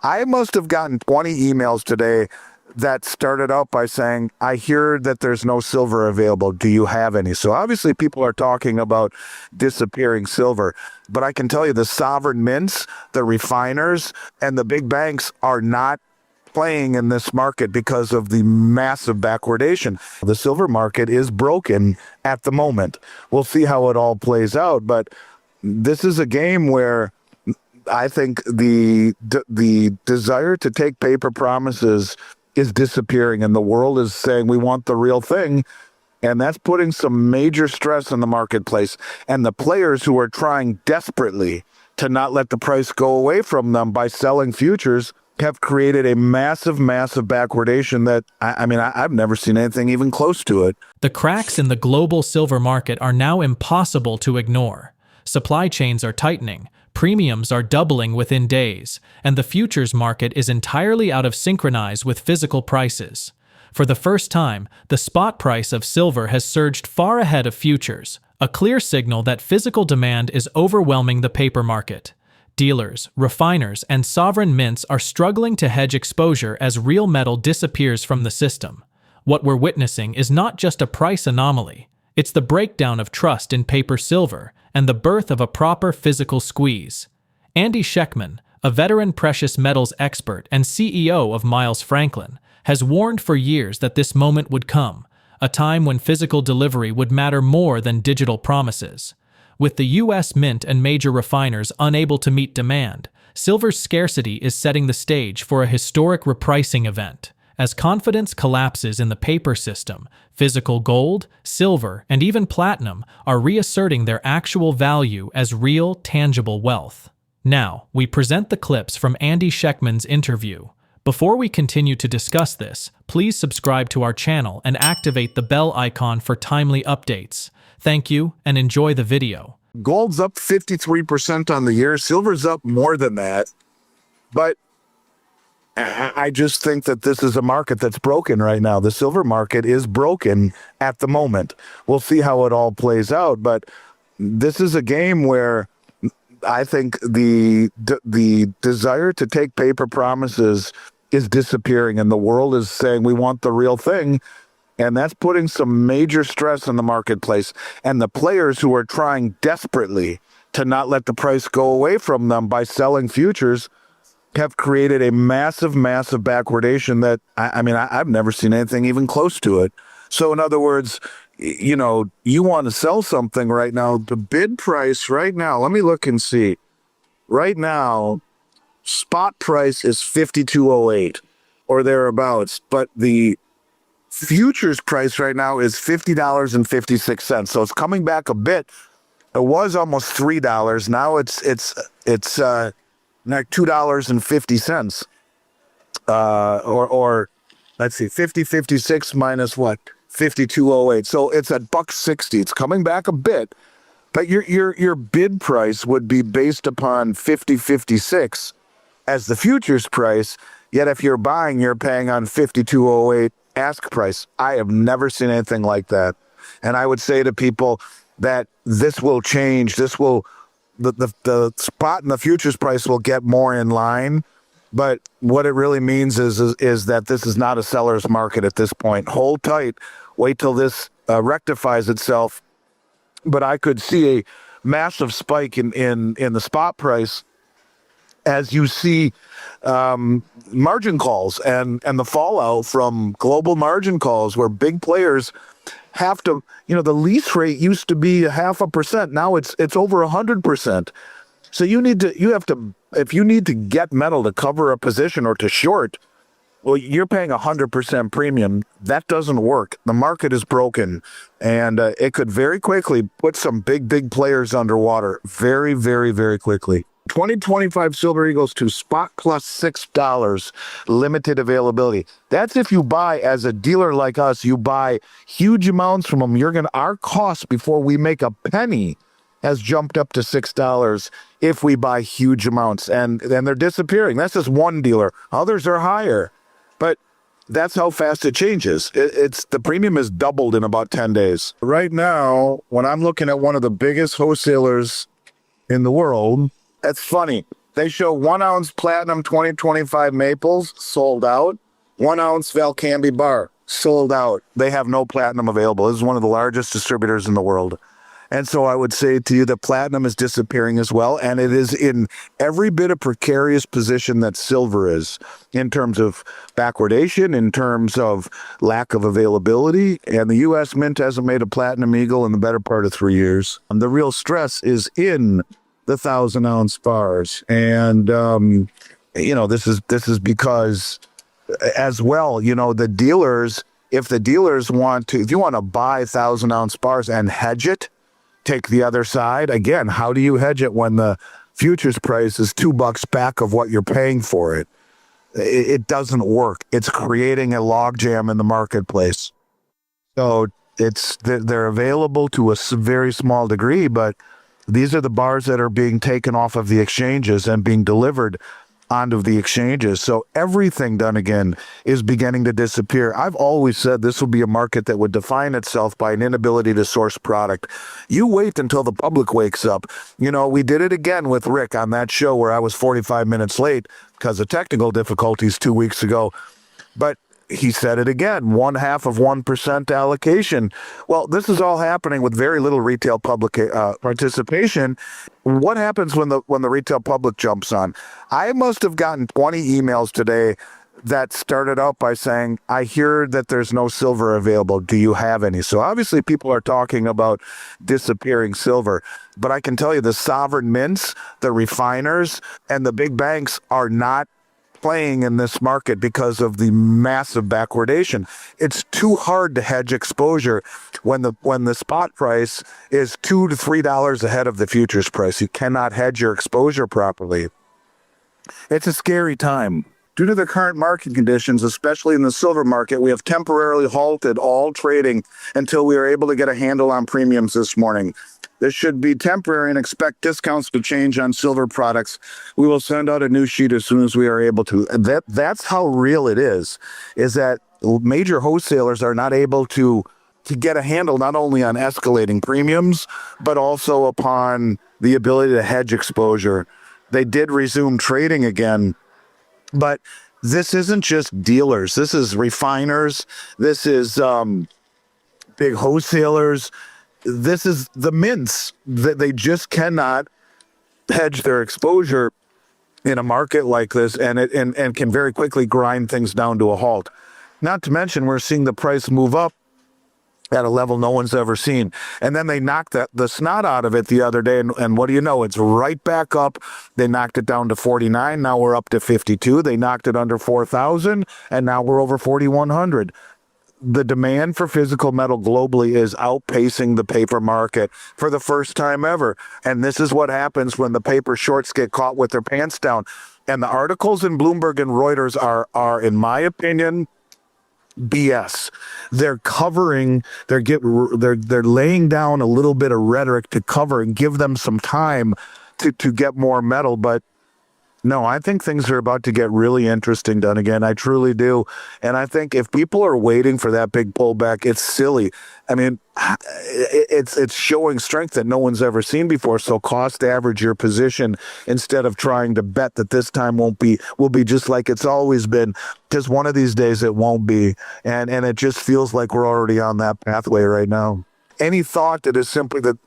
I must have gotten 20 emails today that started out by saying, I hear that there's no silver available. Do you have any? So obviously people are talking about disappearing silver. But I can tell you the sovereign mints, the refiners, and the big banks are not playing in this market because of the massive backwardation. The silver market is broken at the moment. We'll see how it all plays out. But this is a game where I think the desire to take paper promises is disappearing, and the world is saying we want the real thing, and that's putting some major stress on the marketplace. And the players who are trying desperately to not let the price go away from them by selling futures have created a massive backwardation that, I've never seen anything even close to it. The cracks in the global silver market are now impossible to ignore. Supply chains are tightening, premiums are doubling within days, and the futures market is entirely out of synchronize with physical prices. For the first time, the spot price of silver has surged far ahead of futures, a clear signal that physical demand is overwhelming the paper market. Dealers, refiners, and sovereign mints are struggling to hedge exposure as real metal disappears from the system. What we're witnessing is not just a price anomaly. It's the breakdown of trust in paper silver and the birth of a proper physical squeeze. AndySchectman, a veteran precious metals expert and CEO of Miles Franklin, has warned for years that this moment would come, a time when physical delivery would matter more than digital promises. With the U.S. Mint and major refiners unable to meet demand, silver's scarcity is setting the stage for a historic repricing event. As confidence collapses in the paper system, physical gold, silver, and even platinum are reasserting their actual value as real, tangible wealth. Now, we present the clips from AndySchectman's interview. Before we continue to discuss this, please subscribe to our channel and activate the bell icon for timely updates. Thank you, and enjoy the video. Gold's up 53% on the year. Silver's up more than that. But I just think that this is a market that's broken right now. The silver market is broken at the moment. We'll see how it all plays out. But this is a game where I think the desire to take paper promises is disappearing, and the world is saying we want the real thing. And that's putting some major stress on the marketplace. And the players who are trying desperately to not let the price go away from them by selling futures have created a massive backwardation that, I've never seen anything even close to it. So in other words, you want to sell something right now, the bid price right now, let me look and see. Right now, spot price is 52.08 or thereabouts, but the futures price right now is $50.56. So it's coming back a bit. It was almost $3. Now it's like $2.50. Or let's see, 50.56 minus what? 52.08. So it's at $1.60. It's coming back a bit, but your bid price would be based upon 50.56 as the futures price. Yet if you're buying, you're paying on 52.08 ask price. I have never seen anything like that. And I would say to people that this will change. This will, the spot and the futures price will get more in line. But what it really means is that this is not a seller's market at this point. Hold tight. Wait till this rectifies itself. But I could see a massive spike in the spot price as you see margin calls and the fallout from global margin calls where big players have to, the lease rate used to be 0.5%. Now it's over 100%. So if you need to get metal to cover a position or to short, well, you're paying 100% premium. That doesn't work. The market is broken, and it could very quickly put some big players underwater very, very, very quickly. 2025 silver eagles to spot plus $6, limited availability. That's if you buy as a dealer like us, you buy huge amounts from them. Our cost before we make a penny has jumped up to $6 if we buy huge amounts, and they're disappearing. That's just one dealer. Others are higher, but that's how fast it changes. The premium is doubled in about 10 days. Right now, when I'm looking at one of the biggest wholesalers in the world, that's funny. They show 1 ounce platinum 2025 maples sold out. 1 ounce Valcambi bar sold out. They have no platinum available. This is one of the largest distributors in the world. And so I would say to you that platinum is disappearing as well. And it is in every bit of precarious position that silver is, in terms of backwardation, in terms of lack of availability. And the U.S. Mint hasn't made a platinum eagle in the better part of 3 years. And the real stress is in the 1,000-ounce bars. And, this is because as well, the dealers, if you want to buy 1,000-ounce bars and hedge it, take the other side. Again, how do you hedge it when the futures price is $2 back of what you're paying for it? It doesn't work. It's creating a logjam in the marketplace. So they're available to a very small degree, but these are the bars that are being taken off of the exchanges and being delivered onto the exchanges. So everything done again is beginning to disappear. I've always said this will be a market that would define itself by an inability to source product. You wait until the public wakes up. We did it again with Rick on that show where I was 45 minutes late because of technical difficulties 2 weeks ago. But he said it again, 0.5% allocation. Well, this is all happening with very little retail public participation. What happens when the retail public jumps on? I must have gotten 20 emails today that started out by saying, I hear that there's no silver available. Do you have any? So obviously people are talking about disappearing silver. But I can tell you the sovereign mints, the refiners, and the big banks are not playing in this market because of the massive backwardation. It's too hard to hedge exposure when the spot price is $2 to $3 ahead of the futures price. You cannot hedge your exposure properly. It's a scary time. Due to the current market conditions, especially in the silver market, we have temporarily halted all trading until we are able to get a handle on premiums this morning. This should be temporary and expect discounts to change on silver products. We will send out a new sheet as soon as we are able to. That's how real it is that major wholesalers are not able to get a handle not only on escalating premiums, but also upon the ability to hedge exposure. They did resume trading again, but this isn't just dealers. This is refiners. This is big wholesalers. This is the mints that they just cannot hedge their exposure in a market like this, and can very quickly grind things down to a halt. Not to mention, we're seeing the price move up at a level no one's ever seen. And then they knocked the snot out of it the other day, and what do you know? It's right back up. They knocked it down to 49. Now we're up to 52. They knocked it under 4,000, and now we're over 4,100. The demand for physical metal globally is outpacing the paper market for the first time ever. And this is what happens when the paper shorts get caught with their pants down. And the articles in Bloomberg and Reuters are, in my opinion, BS. They're covering, they're laying down a little bit of rhetoric to cover and give them some time to get more metal. But no, I think things are about to get really interesting done again. I truly do. And I think if people are waiting for that big pullback, it's silly. I mean, it's showing strength that no one's ever seen before. So cost average your position instead of trying to bet that this time will be just like it's always been, because one of these days it won't be. And it just feels like we're already on that pathway right now. Any thought that is simply that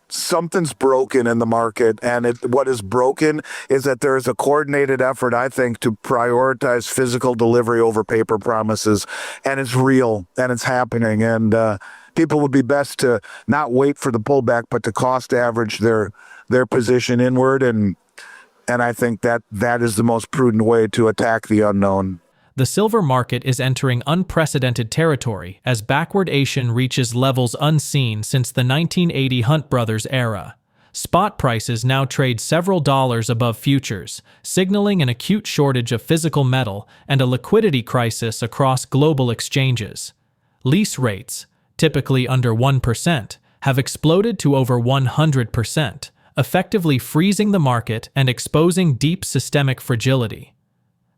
something's broken in the market, and what is broken is that there is a coordinated effort, I think, to prioritize physical delivery over paper promises, and it's real and it's happening. And people would be best to not wait for the pullback, but to cost average their position inward, and I think that is the most prudent way to attack the unknown. The silver market is entering unprecedented territory as backwardation reaches levels unseen since the 1980 Hunt Brothers era. Spot prices now trade several dollars above futures, signaling an acute shortage of physical metal and a liquidity crisis across global exchanges. Lease rates, typically under 1%, have exploded to over 100%, effectively freezing the market and exposing deep systemic fragility.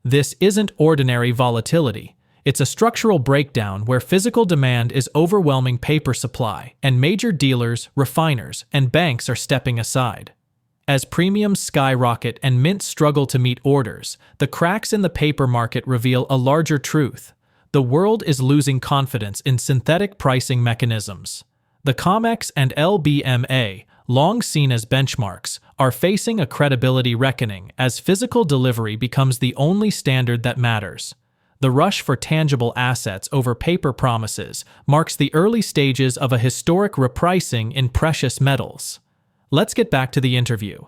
This isn't ordinary volatility. It's a structural breakdown where physical demand is overwhelming paper supply, and major dealers, refiners, and banks are stepping aside. As premiums skyrocket and mints struggle to meet orders, the cracks in the paper market reveal a larger truth. The world is losing confidence in synthetic pricing mechanisms. The COMEX and LBMA, long seen as benchmarks, are facing a credibility reckoning as physical delivery becomes the only standard that matters. The rush for tangible assets over paper promises marks the early stages of a historic repricing in precious metals. Let's get back to the interview.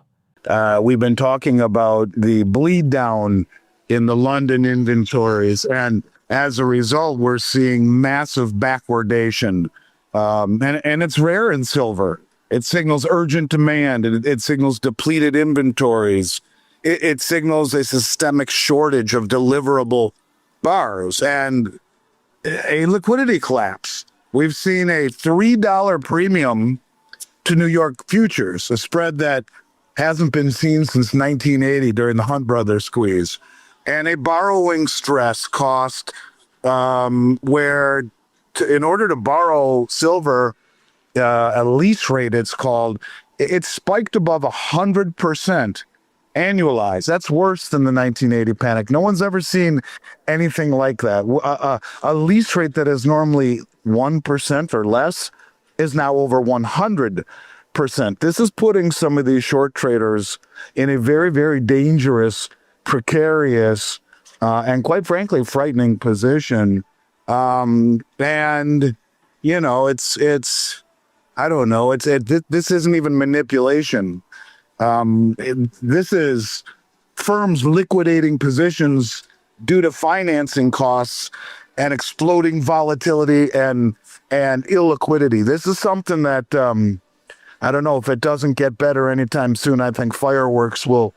We've been talking about the bleed down in the London inventories, and as a result, we're seeing massive backwardation. And it's rare in silver. It signals urgent demand, and it signals depleted inventories. It signals a systemic shortage of deliverable bars and a liquidity collapse. We've seen a $3 premium to New York futures, a spread that hasn't been seen since 1980 during the Hunt Brothers squeeze, and a borrowing stress cost where in order to borrow silver, a lease rate, it's called, it spiked above 100% annualized. That's worse than the 1980 panic. No one's ever seen anything like that. A lease rate that is normally 1% or less is now over 100%. This is putting some of these short traders in a very, very dangerous, precarious, and quite frankly, frightening position. And you know, I don't know. This isn't even manipulation. This is firms liquidating positions due to financing costs and exploding volatility and illiquidity. This is something that I don't know if it doesn't get better anytime soon. I think fireworks will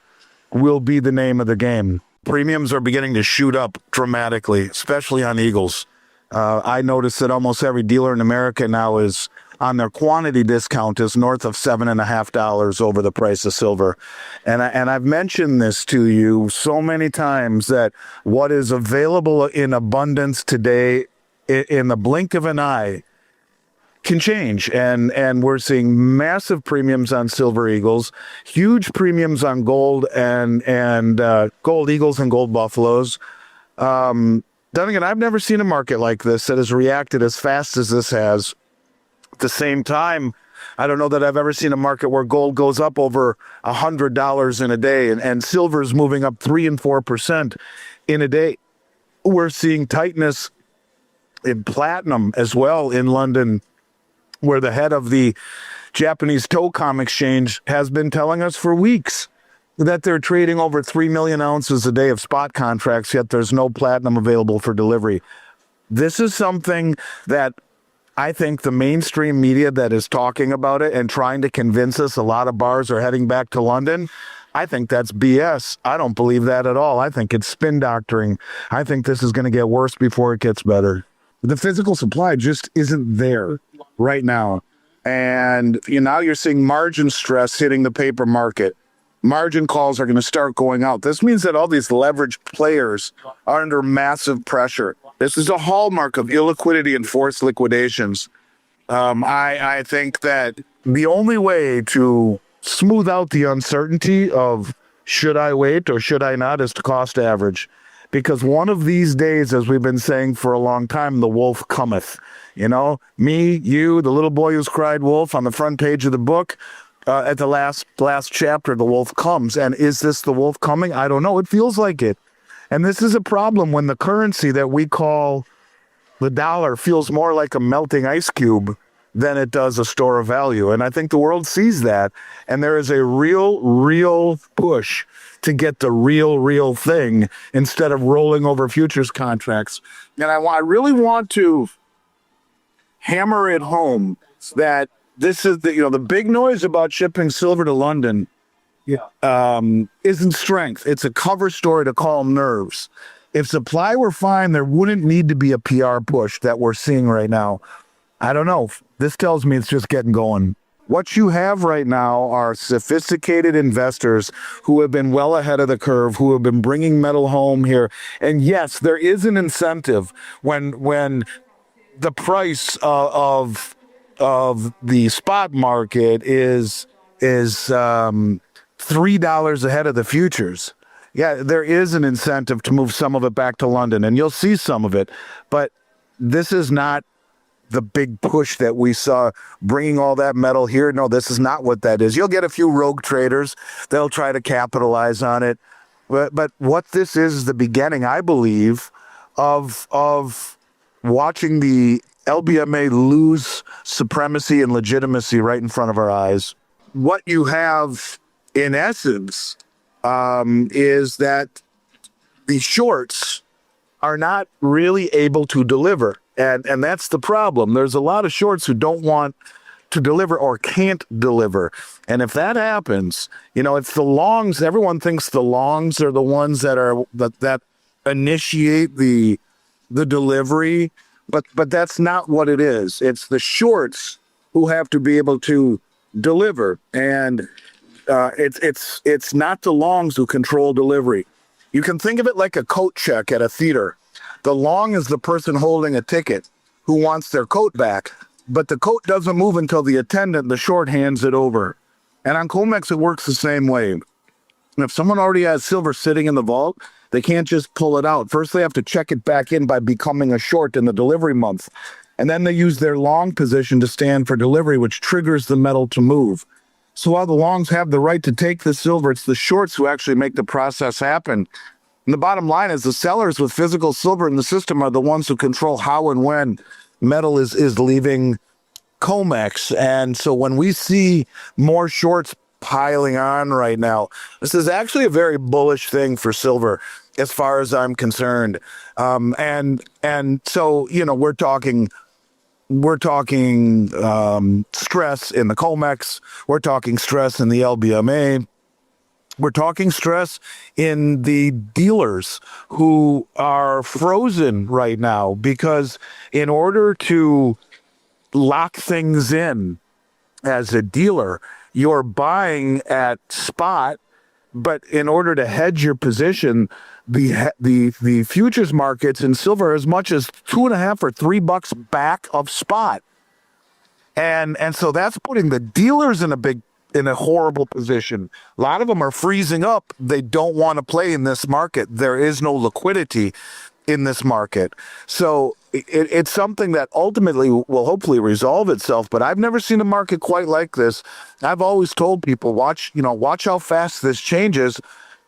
be the name of the game. Premiums are beginning to shoot up dramatically, especially on Eagles. I noticed that almost every dealer in America now is on their quantity discount is north of $7.50 over the price of silver. And I've mentioned this to you so many times that what is available in abundance today in the blink of an eye can change. And we're seeing massive premiums on silver eagles, huge premiums on gold and gold eagles and gold buffaloes. Then again, I've never seen a market like this that has reacted as fast as this has. At the same time, I don't know that I've ever seen a market where gold goes up over $100 in a day and silver is moving up 3 and 4% in a day. We're seeing tightness in platinum as well in London, where the head of the Japanese Tocom exchange has been telling us for weeks that they're trading over 3 million ounces a day of spot contracts, yet there's no platinum available for delivery. This is something that I think the mainstream media that is talking about it and trying to convince us a lot of bars are heading back to London, I think that's BS. I don't believe that at all. I think it's spin doctoring. I think this is going to get worse before it gets better. The physical supply just isn't there right now. And now you're seeing margin stress hitting the paper market. Margin calls are going to start going out. This means that all these leveraged players are under massive pressure. This is a hallmark of illiquidity and forced liquidations. I think that the only way to smooth out the uncertainty of should I wait or should I not is to cost average. Because one of these days, as we've been saying for a long time, the wolf cometh. Me, you, the little boy who's cried wolf on the front page of the book. At the last chapter, the wolf comes. And is this the wolf coming? I don't know. It feels like it. And this is a problem when the currency that we call the dollar feels more like a melting ice cube than it does a store of value. And I think the world sees that. And there is a real push to get the real thing instead of rolling over futures contracts. And I really want to hammer it home that this is the big noise about shipping silver to London isn't strength. It's a cover story to calm nerves. If supply were fine, there wouldn't need to be a PR push that we're seeing right now. I don't know. This tells me it's just getting going. What you have right now are sophisticated investors who have been well ahead of the curve, who have been bringing metal home here. And yes, there is an incentive when the price of the spot market is $3 ahead of the futures. Yeah, there is an incentive to move some of it back to London, and you'll see some of it. But this is not the big push that we saw bringing all that metal here. No, this is not what that is. You'll get a few rogue traders. They'll try to capitalize on it. But what this is the beginning, I believe, of watching the LBMA lose supremacy and legitimacy right in front of our eyes. What you have, in essence, is that the shorts are not really able to deliver. And that's the problem. There's a lot of shorts who don't want to deliver or can't deliver. And if that happens, it's the longs. Everyone thinks the longs are the ones that initiate the delivery, but that's not what it is. It's the shorts who have to be able to deliver. And it's not the longs who control delivery. You can think of it like a coat check at a theater. The long is the person holding a ticket who wants their coat back, but the coat doesn't move until the attendant, the short, hands it over. And on COMEX, it works the same way. And if someone already has silver sitting in the vault, they can't just pull it out. First, they have to check it back in by becoming a short in the delivery month. And then they use their long position to stand for delivery, which triggers the metal to move. So while the longs have the right to take the silver, it's the shorts who actually make the process happen. And the bottom line is the sellers with physical silver in the system are the ones who control how and when metal is leaving COMEX. And so when we see more shorts piling on right now, this is actually a very bullish thing for silver as far as I'm concerned. And so, we're talking stress in the COMEX. We're talking stress in the LBMA. We're talking stress in the dealers who are frozen right now because in order to lock things in as a dealer, you're buying at spot, but in order to hedge your position, the futures markets in silver are as much as $2.5 or $3 back of spot. And so that's putting the dealers in a horrible position. A lot of them are freezing up. They don't want to play in this market. There is no liquidity in this market. So it's something that ultimately will hopefully resolve itself, but I've never seen a market quite like this. I've always told people, watch how fast this changes,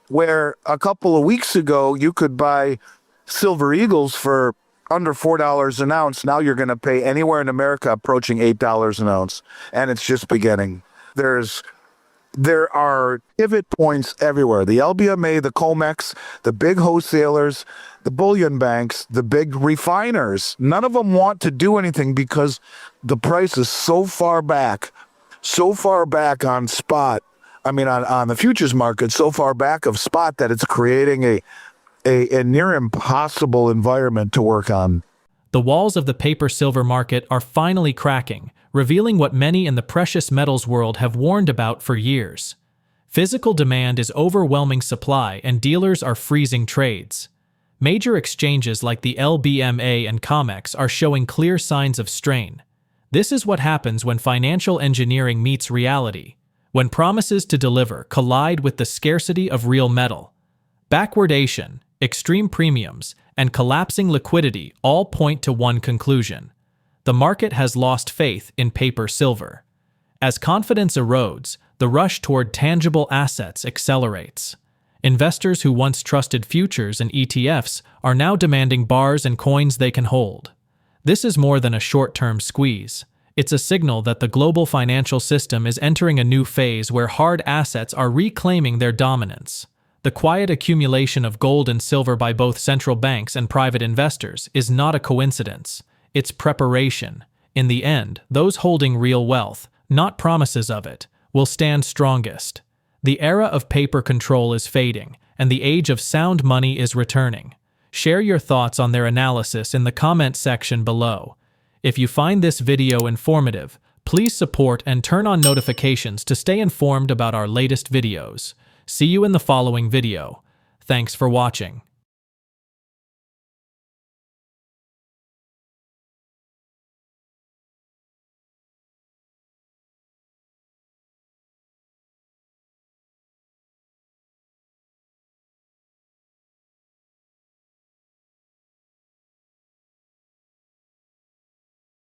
where a couple of weeks ago you could buy silver eagles for under $4 an ounce. Now you're going to pay anywhere in America approaching $8 an ounce, and it's just beginning. There are pivot points everywhere. The LBMA, the COMEX, the big wholesalers, the bullion banks, the big refiners, none of them want to do anything because the price is so far back on spot. I mean, on the futures market, so far back of spot that it's creating a near impossible environment to work on. The walls of the paper silver market are finally cracking, revealing what many in the precious metals world have warned about for years. Physical demand is overwhelming supply and dealers are freezing trades. Major exchanges like the LBMA and COMEX are showing clear signs of strain. This is what happens when financial engineering meets reality, when promises to deliver collide with the scarcity of real metal. Backwardation, extreme premiums, and collapsing liquidity all point to one conclusion. The market has lost faith in paper silver. As confidence erodes, the rush toward tangible assets accelerates. Investors who once trusted futures and ETFs are now demanding bars and coins they can hold. This is more than a short-term squeeze. It's a signal that the global financial system is entering a new phase where hard assets are reclaiming their dominance. The quiet accumulation of gold and silver by both central banks and private investors is not a coincidence. It's preparation. In the end, those holding real wealth, not promises of it, will stand strongest. The era of paper control is fading, and the age of sound money is returning. Share your thoughts on their analysis in the comment section below. If you find this video informative, please support and turn on notifications to stay informed about our latest videos. See you in the following video. Thanks for watching.